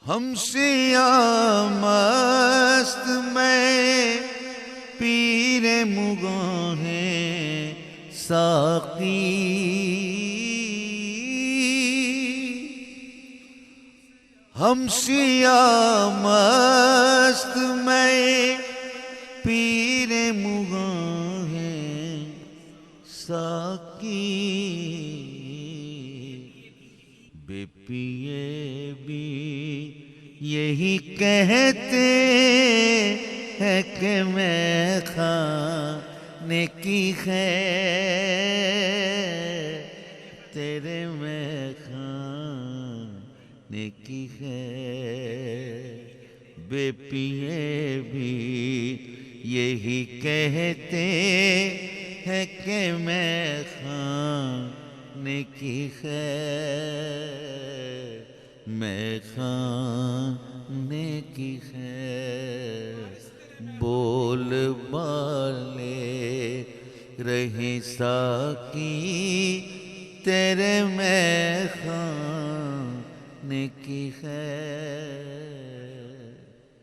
ہم سیاہ مست میں پیر مغاں ہیں ساقی، ہم سیاہ مست میں پیر مغاں ہیں ساقی، بے پیے بھی یہی کہتے ہیں کہ میں خانے کی خیر، تیرے میں خانے کی خیر، بے پیے بھی یہی کہتے ہیں کہ میں خانے کی خیر، میں خانے کی خیر، بول بالے رہے ساقی تیرے میں خانے کی خیر۔